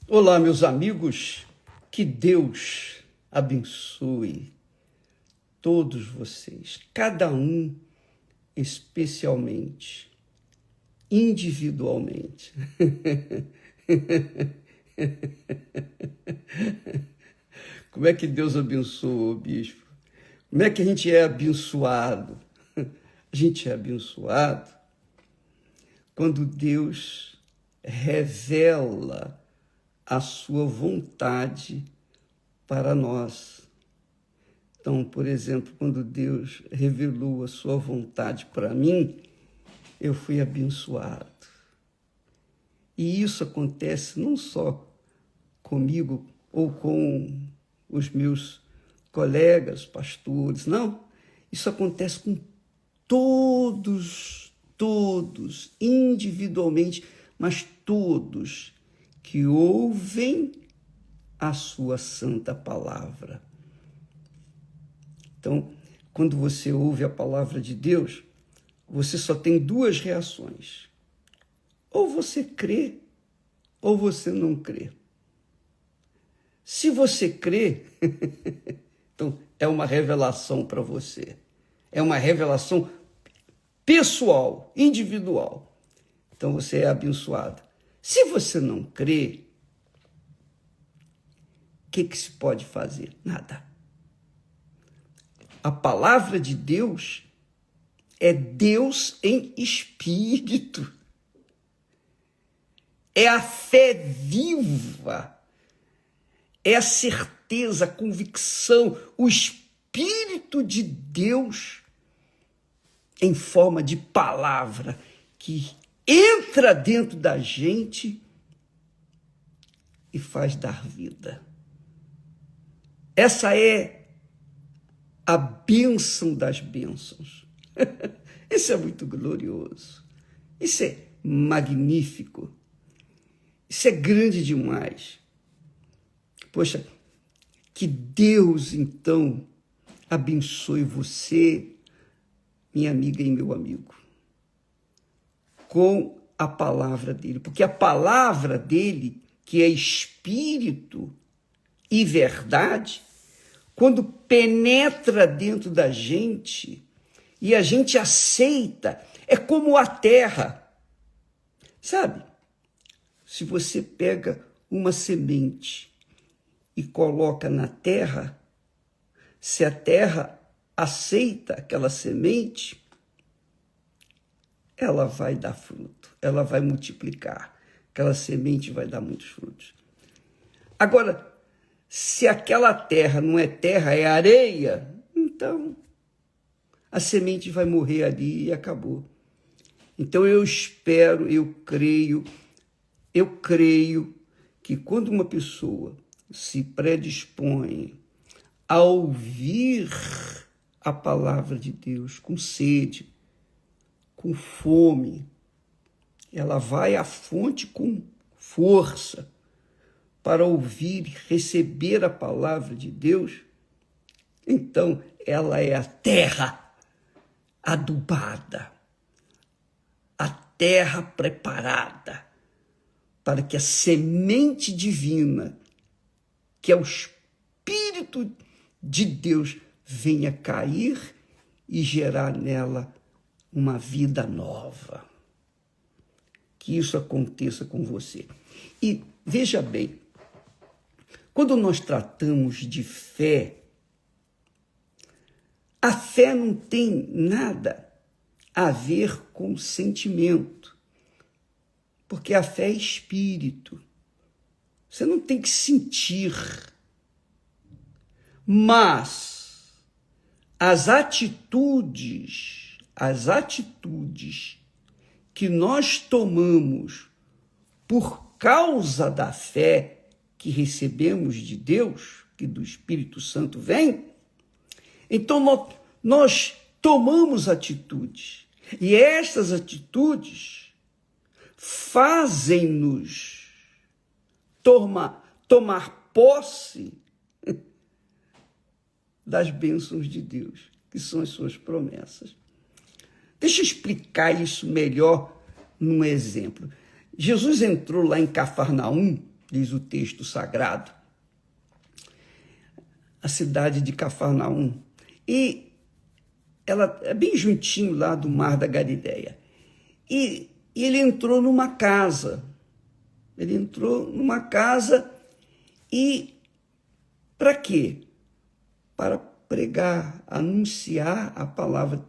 Olá, meus amigos, que Deus abençoe todos vocês, cada um especialmente, individualmente. Como é que Deus abençoa, bispo? Como é que a gente é abençoado? A gente é abençoado quando Deus revela a sua vontade para nós. Então, por exemplo, quando Deus revelou a sua vontade para mim, eu fui abençoado. E isso acontece não só comigo ou com os meus colegas, pastores, não. Isso acontece com todos, individualmente, mas todos que ouvem a sua santa palavra. Então, quando você ouve a palavra de Deus, você só tem duas reações. Ou você crê, ou você não crê. Se você crê, então é uma revelação para você. É uma revelação pessoal, individual. Então você é abençoado. Se você não crê, o que se pode fazer? Nada. A palavra de Deus é Deus em espírito. É a fé viva. É a certeza, a convicção, o Espírito de Deus em forma de palavra que entra dentro da gente e faz dar vida. Essa é a bênção das bênçãos. Isso é muito glorioso. Isso é magnífico. Isso é grande demais. Poxa, que Deus, então, abençoe você, minha amiga e meu amigo, com a palavra dele. Porque a palavra dele, que é espírito e verdade, quando penetra dentro da gente e a gente aceita, é como a terra. Sabe? Se você pega uma semente e coloca na terra, se a terra aceita aquela semente, ela vai dar fruto, ela vai multiplicar, aquela semente vai dar muitos frutos. Agora, se aquela terra não é terra, é areia, então a semente vai morrer ali e acabou. Então eu espero, eu creio que quando uma pessoa se predispõe a ouvir a palavra de Deus com sede, com fome, ela vai à fonte com força para ouvir e receber a palavra de Deus, então ela é a terra adubada, a terra preparada para que a semente divina, que é o Espírito de Deus, venha cair e gerar nela uma vida nova. Que isso aconteça com você. E veja bem, quando nós tratamos de fé, a fé não tem nada a ver com sentimento, porque a fé é espírito. Você não tem que sentir, mas as atitudes que nós tomamos por causa da fé que recebemos de Deus, que do Espírito Santo vem, então nós tomamos atitudes. E estas atitudes fazem-nos tomar posse das bênçãos de Deus, que são as suas promessas. Deixa eu explicar isso melhor num exemplo. Jesus entrou lá em Cafarnaum diz o texto sagrado, a cidade de Cafarnaum. E ela é bem juntinho lá do Mar da Galileia. E ele entrou numa casa. Ele entrou numa casa e para quê? Para pregar, anunciar a palavra.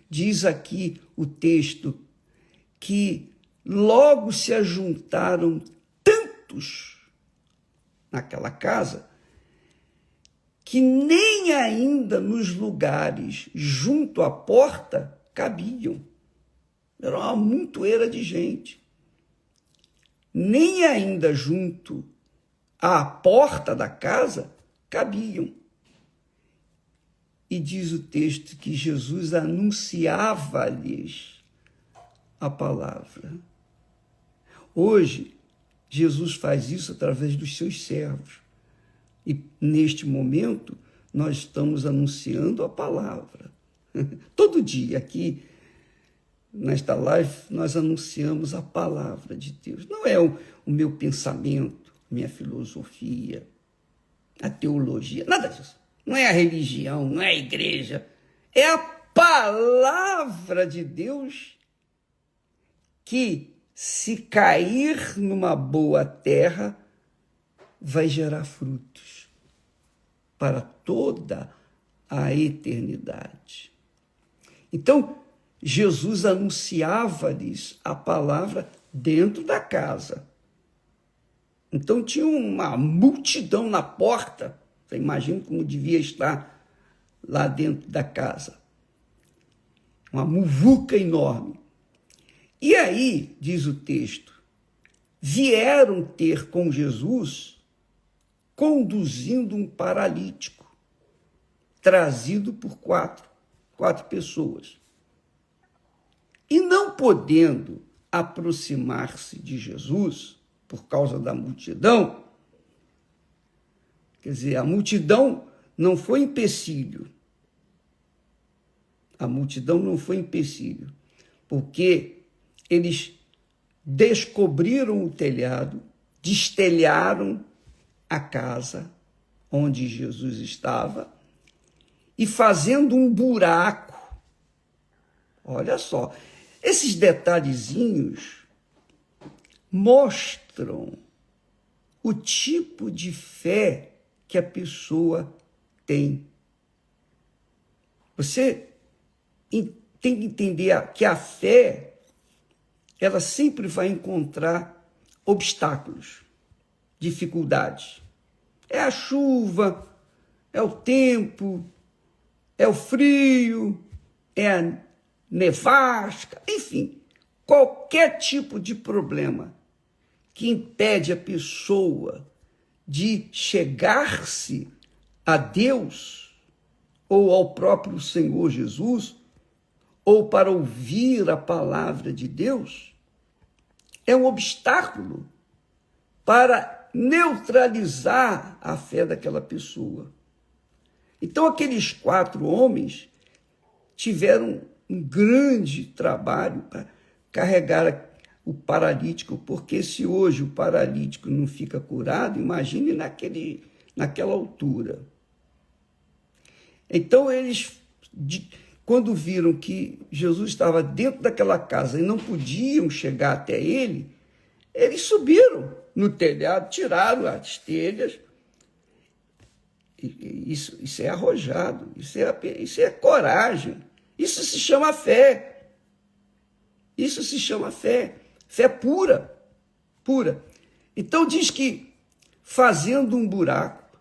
Diz aqui o texto que logo se ajuntaram tantos naquela casa que nem ainda nos lugares junto à porta cabiam. Era uma montoeira de gente. Nem ainda junto à porta da casa cabiam. E diz o texto que Jesus anunciava-lhes a palavra. Hoje, Jesus faz isso através dos seus servos. E, neste momento, nós estamos anunciando a palavra. Todo dia aqui, nesta live, nós anunciamos a palavra de Deus. Não é o meu pensamento, minha filosofia, a teologia, nada disso. Não é a religião, não é a igreja. É a palavra de Deus que, se cair numa boa terra, vai gerar frutos para toda a eternidade. Então, Jesus anunciava-lhes a palavra dentro da casa. Então, tinha uma multidão na porta. Você imagina como devia estar lá dentro da casa. Uma muvuca enorme. E aí, diz o texto, vieram ter com Jesus conduzindo um paralítico, trazido por quatro pessoas. E não podendo aproximar-se de Jesus, por causa da multidão, quer dizer, a multidão não foi empecilho. A multidão não foi empecilho, porque eles descobriram o telhado, destelharam a casa onde Jesus estava e fazendo um buraco. Olha só, esses detalhezinhos mostram o tipo de fé que a pessoa tem. Você tem que entender que a fé, ela sempre vai encontrar obstáculos, dificuldades. É a chuva, é o tempo, é o frio, é a nevasca, enfim, qualquer tipo de problema que impede a pessoa de chegar-se a Deus ou ao próprio Senhor Jesus, ou para ouvir a palavra de Deus, é um obstáculo para neutralizar a fé daquela pessoa. Então, aqueles 4 homens tiveram um grande trabalho para carregar o paralítico, porque se hoje o paralítico não fica curado, imagine naquela altura. Então, eles, quando viram que Jesus estava dentro daquela casa e não podiam chegar até ele, eles subiram no telhado, tiraram as telhas. Isso é arrojado, isso é coragem, isso se chama fé. Isso se chama fé, fé pura, pura. Então diz que, fazendo um buraco,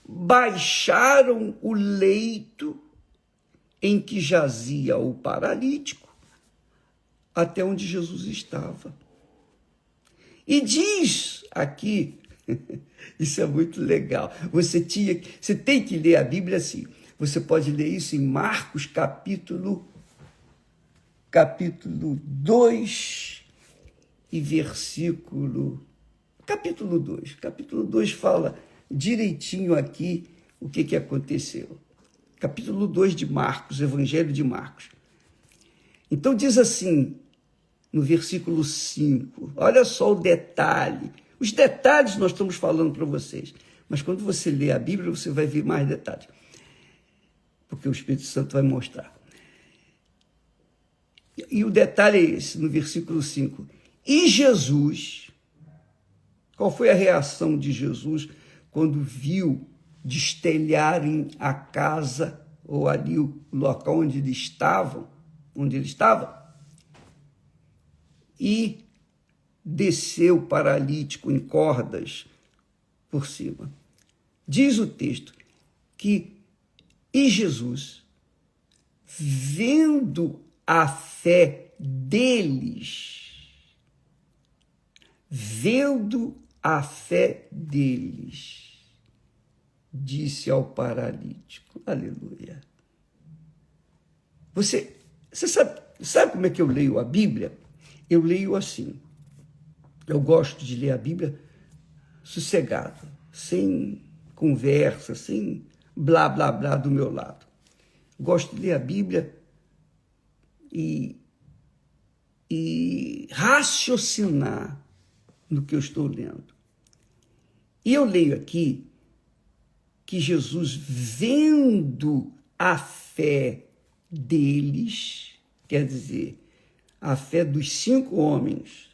baixaram o leito em que jazia o paralítico até onde Jesus estava. E diz aqui, isso é muito legal, você tem que ler a Bíblia assim. Você pode ler isso em Marcos capítulo 2 e versículo... Capítulo 2. Capítulo 2 fala direitinho aqui o que aconteceu. Capítulo 2 de Marcos, Evangelho de Marcos. Então diz assim, no versículo 5, olha só o detalhe, Os detalhes nós estamos falando para vocês. Mas quando você lê a Bíblia, você vai ver mais detalhes. Porque o Espírito Santo vai mostrar. E o detalhe é esse, no versículo 5. E Jesus, qual foi a reação de Jesus quando viu destelharem a casa, ou ali o local onde ele estava, e desceu o paralítico em cordas por cima? Diz o texto que, e Jesus, vendo a fé deles, disse ao paralítico, aleluia. Você sabe como é que eu leio a Bíblia? Eu leio assim. Eu gosto de ler a Bíblia sossegado, sem conversa, sem blá, blá, blá do meu lado. Gosto de ler a Bíblia e raciocinar no que eu estou lendo. E eu leio aqui que Jesus, vendo a fé deles, quer dizer, a fé dos 5 homens,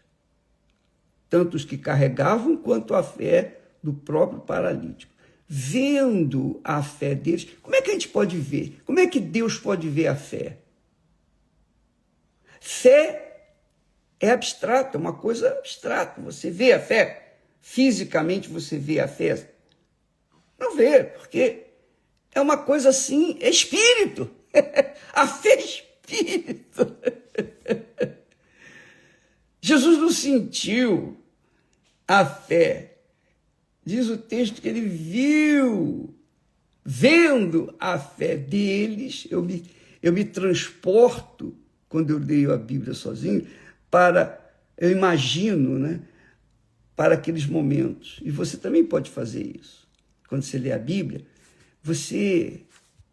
tanto os que carregavam quanto a fé do próprio paralítico. Vendo a fé deles, como é que a gente pode ver? Como é que Deus pode ver a fé? Fé é abstrato, é uma coisa abstrata. Você vê a fé, fisicamente você vê a fé. Não vê, porque é uma coisa assim, é espírito. A fé é espírito. Jesus não sentiu a fé. Diz o texto que ele viu, vendo a fé deles. Eu me transporto, quando eu leio a Bíblia sozinho, eu imagino, né, para aqueles momentos. E você também pode fazer isso. Quando você lê a Bíblia, você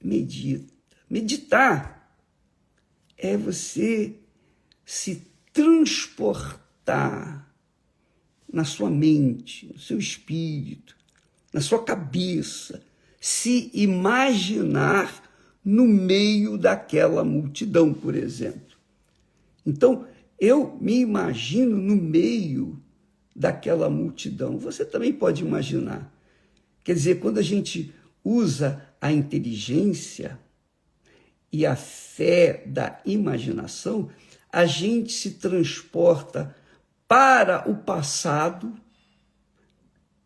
medita. Meditar é você se transportar na sua mente, no seu espírito, na sua cabeça, se imaginar no meio daquela multidão, por exemplo. Então, eu me imagino no meio daquela multidão. Você também pode imaginar. Quer dizer, quando a gente usa a inteligência e a fé da imaginação, a gente se transporta para o passado,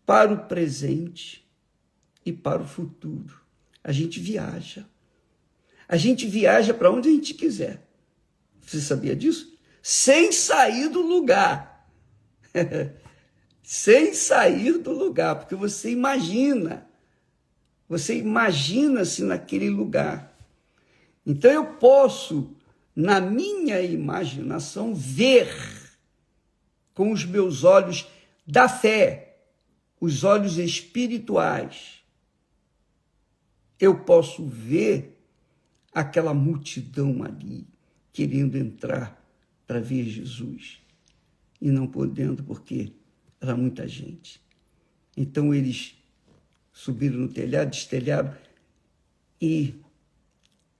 para o presente e para o futuro. A gente viaja. A gente viaja para onde a gente quiser. Você sabia disso? Sem sair do lugar. Sem sair do lugar, porque você imagina-se naquele lugar. Então eu posso, na minha imaginação, ver com os meus olhos da fé, os olhos espirituais. Eu posso ver aquela multidão ali, querendo entrar para ver Jesus, e não podendo, porque era muita gente. Então eles subiram no telhado, destelharam e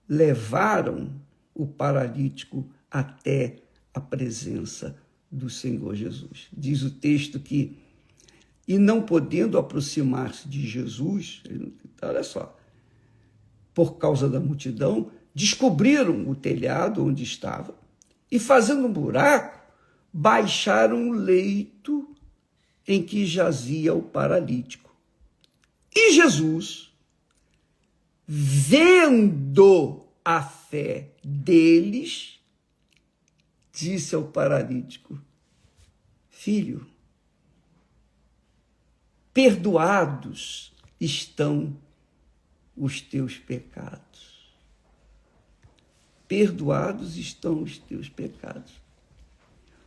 levaram o paralítico até a presença do Senhor Jesus. Diz o texto que, e não podendo aproximar-se de Jesus, olha só, por causa da multidão, descobriram o telhado onde estava e, fazendo um buraco, baixaram o leito em que jazia o paralítico. E Jesus, vendo a fé deles, disse ao paralítico: filho, perdoados estão os teus pecados. Perdoados estão os teus pecados.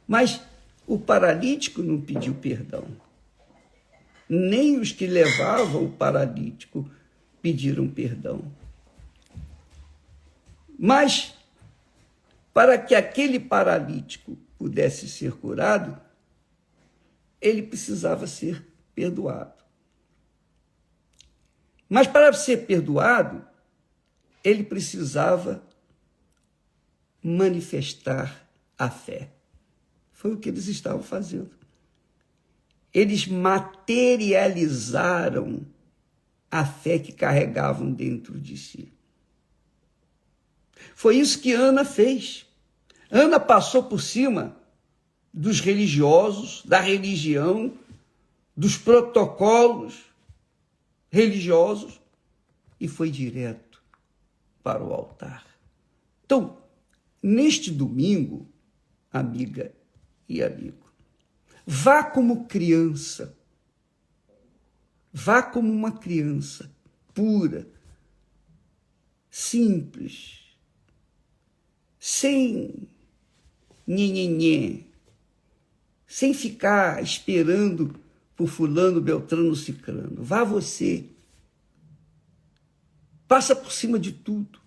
Mas o paralítico não pediu perdão. Nem os que levavam o paralítico pediram perdão. Mas, para que aquele paralítico pudesse ser curado, ele precisava ser perdoado. Mas para ser perdoado, ele precisava manifestar a fé. Foi o que eles estavam fazendo. Eles materializaram a fé que carregavam dentro de si. Foi isso que Ana fez. Ana passou por cima dos religiosos, da religião, dos protocolos religiosos e foi direto para o altar. Então, neste domingo, amiga e amigo, vá como criança, vá como uma criança pura, simples, sem nhenhenhê, sem ficar esperando por fulano, beltrano, cicrano. Vá você. Passa por cima de tudo.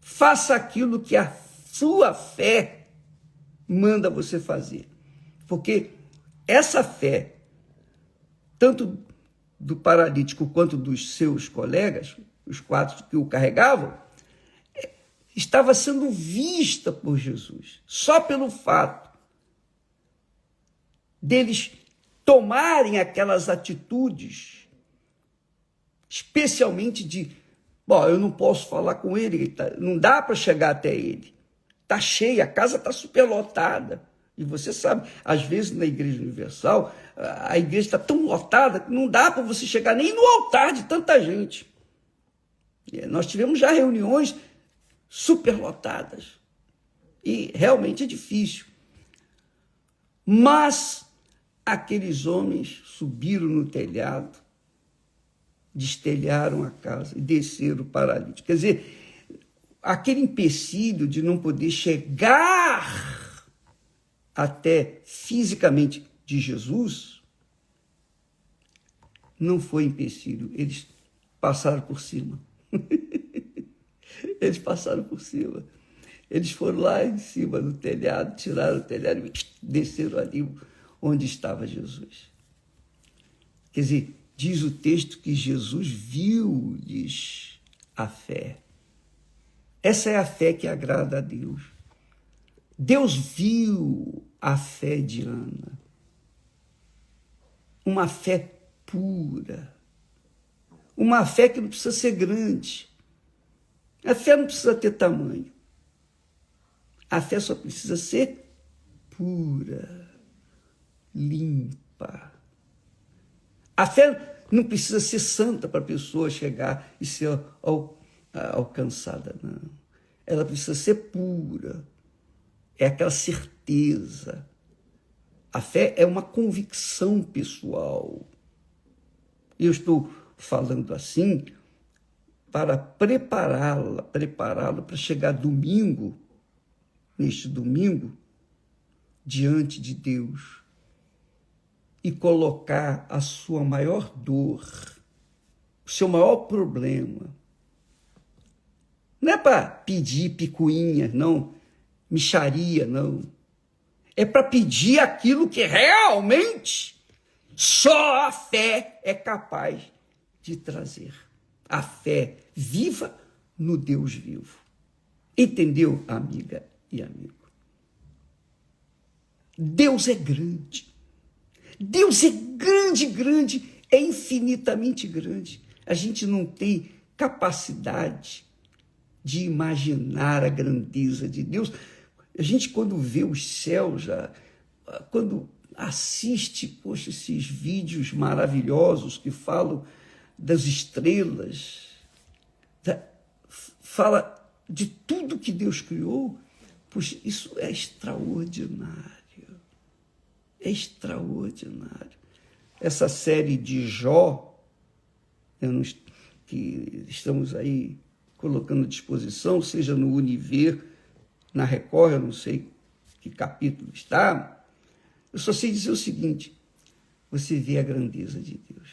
Faça aquilo que a sua fé manda você fazer. Porque essa fé, tanto do paralítico quanto dos seus colegas, os 4 que o carregavam, estava sendo vista por Jesus. Só pelo fato deles tomarem aquelas atitudes, especialmente de, eu não posso falar com ele, não dá para chegar até ele. Está cheia, a casa está superlotada. E você sabe, às vezes na Igreja Universal, a igreja está tão lotada que não dá para você chegar nem no altar de tanta gente. Nós tivemos já reuniões superlotadas. E realmente é difícil. Mas aqueles homens subiram no telhado, destelharam a casa e desceram o paralítico. Quer dizer, aquele empecilho de não poder chegar até fisicamente de Jesus não foi empecilho, eles passaram por cima. Eles passaram por cima. Eles foram lá em cima do telhado, tiraram o telhado e desceram ali onde estava Jesus. Quer dizer, diz o texto que Jesus viu-lhes a fé. Essa é a fé que agrada a Deus. Deus viu a fé de Ana. Uma fé pura. Uma fé que não precisa ser grande. A fé não precisa ter tamanho. A fé só precisa ser pura, limpa. A fé não precisa ser santa para a pessoa chegar e ser alcançada, não. Ela precisa ser pura. É aquela certeza. A fé é uma convicção pessoal. Eu estou falando assim para prepará-lo para chegar domingo, neste domingo, diante de Deus e colocar a sua maior dor, o seu maior problema. Não é para pedir picuinha, não, mixaria, não. É para pedir aquilo que realmente só a fé é capaz de trazer. A fé viva no Deus vivo. Entendeu, amiga e amigo? Deus é grande. Deus é grande, grande, é infinitamente grande. A gente não tem capacidade de imaginar a grandeza de Deus. A gente, quando vê os céus, quando assiste, esses vídeos maravilhosos que falam das estrelas, fala de tudo que Deus criou, isso é extraordinário. É extraordinário. Essa série de Jó, que estamos aí colocando à disposição, seja no Univer, na Record, eu não sei que capítulo está, eu só sei dizer o seguinte: você vê a grandeza de Deus.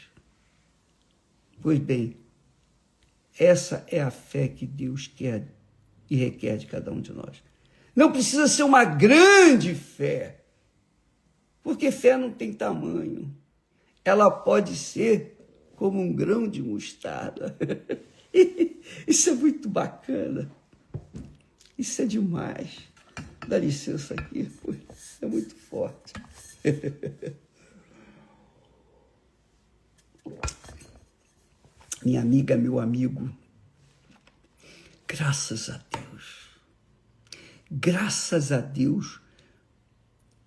Pois bem, essa é a fé que Deus quer e requer de cada um de nós. Não precisa ser uma grande fé. Porque fé não tem tamanho. Ela pode ser como um grão de mostarda. Isso é muito bacana. Isso é demais. Dá licença aqui, isso é muito forte. Minha amiga, meu amigo, graças a Deus. Graças a Deus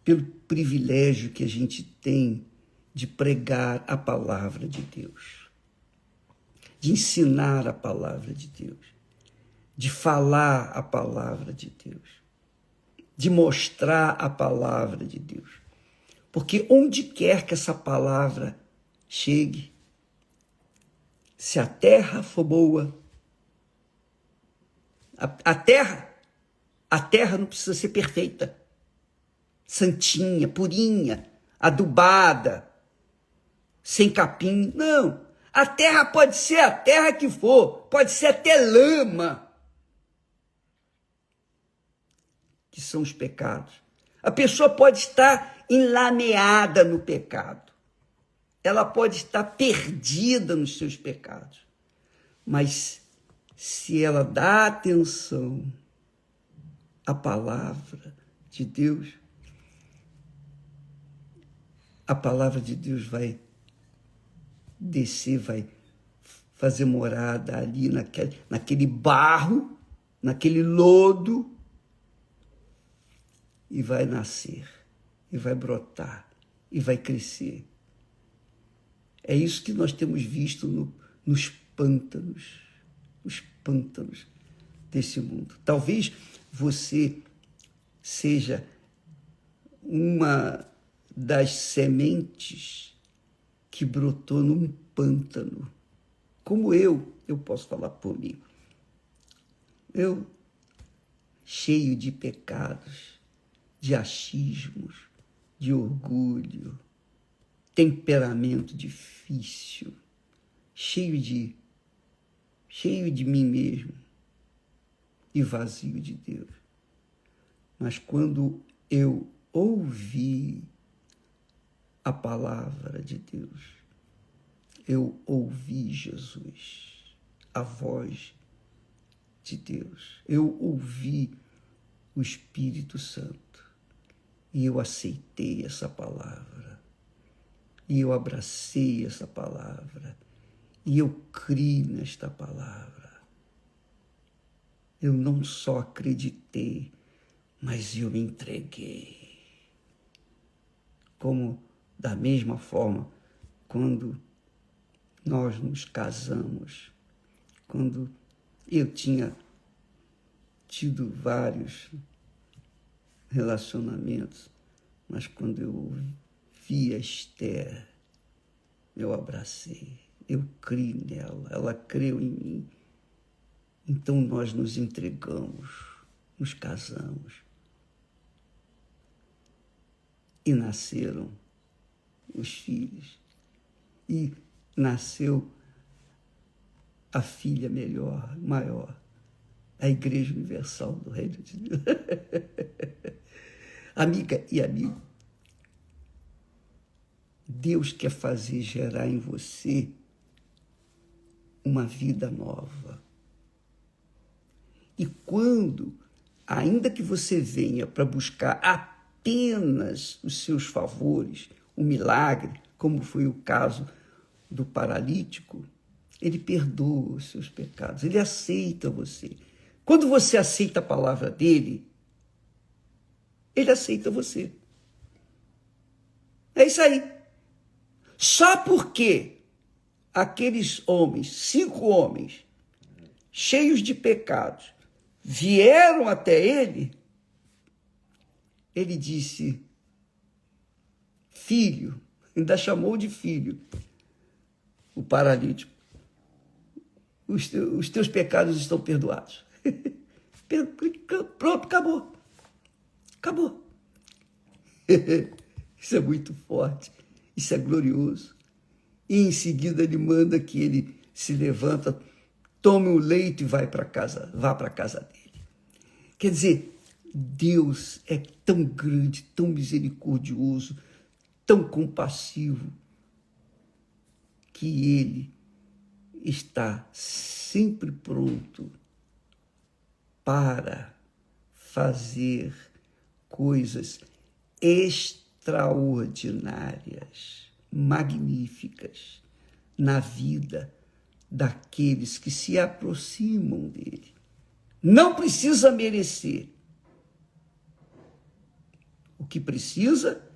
pelo privilégio que a gente tem de pregar a palavra de Deus, de ensinar a palavra de Deus, de falar a palavra de Deus, de mostrar a palavra de Deus. Porque onde quer que essa palavra chegue, se a terra for boa, a terra não precisa ser perfeita, santinha, purinha, adubada, sem capim, não. A terra pode ser a terra que for, pode ser até lama, que são os pecados. A pessoa pode estar enlameada no pecado. Ela pode estar perdida nos seus pecados. Mas se ela dá atenção à palavra de Deus, a palavra de Deus vai descer, vai fazer morada ali naquele barro, naquele lodo, e vai nascer, e vai brotar, e vai crescer. É isso que nós temos visto nos pântanos desse mundo. Talvez você seja uma das sementes que brotou num pântano. Como eu posso falar por mim. Eu, cheio de pecados, de achismos, de orgulho, temperamento difícil, cheio de mim mesmo e vazio de Deus. Mas quando eu ouvi a palavra de Deus, eu ouvi Jesus, a voz de Deus, eu ouvi o Espírito Santo e eu aceitei essa palavra, e eu abracei essa palavra, e eu criei nesta palavra. Eu não só acreditei, mas eu me entreguei. Como da mesma forma, quando nós nos casamos, quando eu tinha tido vários relacionamentos, mas quando eu vi a Esther, eu abracei, eu criei nela, ela creu em mim. Então nós nos entregamos, nos casamos. E nasceram os filhos. E nasceu a filha melhor, maior, a Igreja Universal do Reino de Deus. Amiga e amigo, Deus quer fazer gerar em você uma vida nova. E quando, ainda que você venha para buscar apenas os seus favores, o milagre, como foi o caso do paralítico, ele perdoa os seus pecados, ele aceita você. Quando você aceita a palavra dele, ele aceita você. É isso aí. Só porque aqueles homens, 5 homens, cheios de pecados, vieram até ele, ele disse, filho, ainda chamou de filho, o paralítico, os teus pecados estão perdoados. Pronto, acabou. Acabou. Isso é muito forte, isso é glorioso. E em seguida ele manda que ele se levanta, tome o leito e vá para casa dele. Quer dizer, Deus é tão grande, tão misericordioso, tão compassivo, que Ele está sempre pronto para fazer coisas extraordinárias, magníficas na vida daqueles que se aproximam dele. Não precisa merecer. O que precisa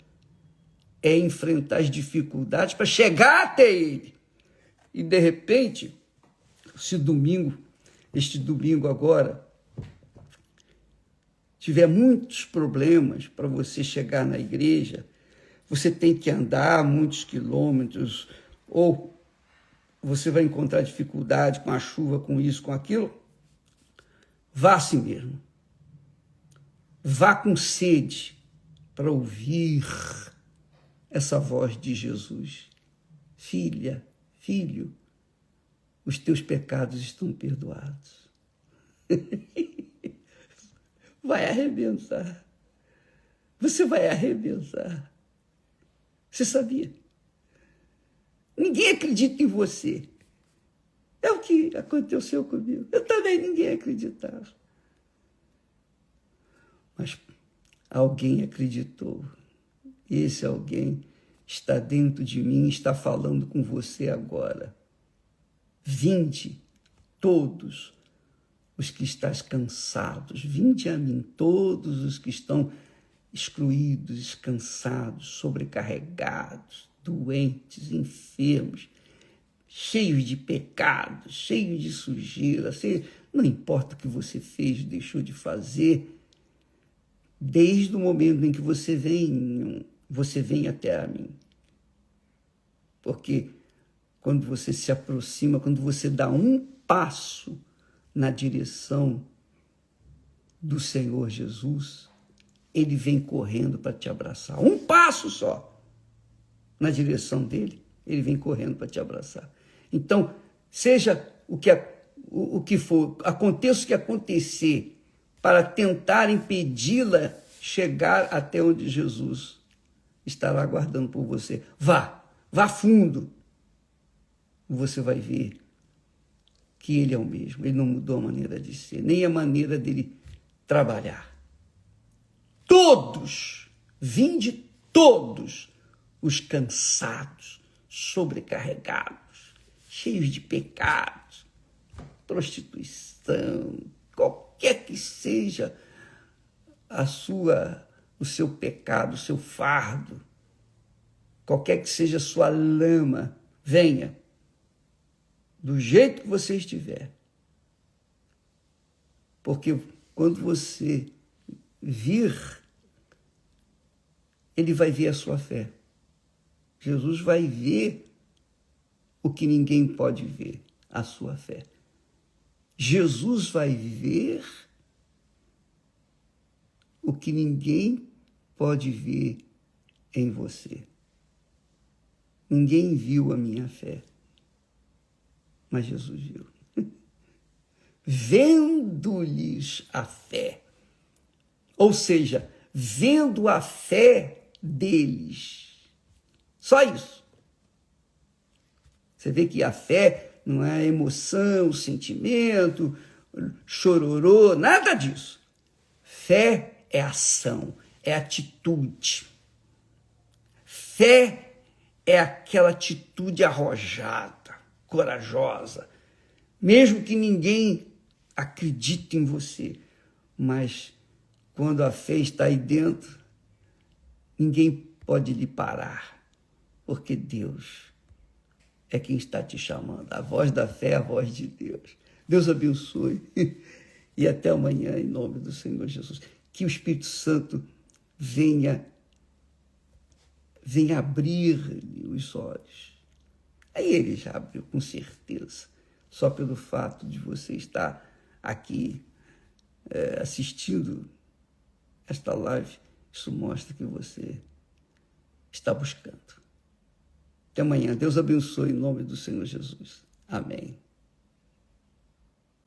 é enfrentar as dificuldades para chegar até ele. E, de repente, este domingo agora, tiver muitos problemas para você chegar na igreja, você tem que andar muitos quilômetros, ou você vai encontrar dificuldade com a chuva, com isso, com aquilo, vá assim mesmo. Vá com sede para ouvir essa voz de Jesus. Filha, filho, os teus pecados estão perdoados. Vai arrebentar. Você vai arrebentar. Você sabia? Ninguém acredita em você. É o que aconteceu comigo. Eu também, ninguém acreditava. Mas alguém acreditou. E esse alguém está dentro de mim, está falando com você agora. Vinde, todos os que estáis cansados, vinde a mim, todos os que estão excluídos, cansados, sobrecarregados, doentes, enfermos, cheios de pecados, cheios de sujeira, não importa o que você fez, deixou de fazer, desde o momento em que você vem até a mim. Porque quando você se aproxima, quando você dá um passo na direção do Senhor Jesus, Ele vem correndo para te abraçar. Um passo só na direção dele, Ele vem correndo para te abraçar. Então, seja o que for, aconteça o que acontecer, para tentar impedi-la chegar até onde Jesus estará aguardando por você. Vá fundo. Você vai ver que Ele é o mesmo. Ele não mudou a maneira de ser, nem a maneira dele trabalhar. Todos, vinde todos os cansados, sobrecarregados, cheios de pecados, prostituição, qualquer que seja o seu pecado, o seu fardo, qualquer que seja a sua lama, venha, do jeito que você estiver. Porque quando você vir, ele vai ver a sua fé. Jesus vai ver o que ninguém pode ver, a sua fé. Jesus vai ver o que ninguém pode ver em você. Ninguém viu a minha fé, mas Jesus viu. Vendo-lhes a fé, ou seja, vendo a fé deles. Só isso. Você vê que a fé não é emoção, sentimento, chororô, nada disso. Fé é ação, é atitude. Fé é aquela atitude arrojada, corajosa, mesmo que ninguém acredite em você, mas quando a fé está aí dentro, ninguém pode lhe parar, porque Deus é quem está te chamando. A voz da fé é a voz de Deus. Deus abençoe e até amanhã, em nome do Senhor Jesus. Que o Espírito Santo venha abrir os olhos. Aí ele já abriu, com certeza. Só pelo fato de você estar aqui assistindo esta live, isso mostra que você está buscando. Até amanhã. Deus abençoe em nome do Senhor Jesus. Amém.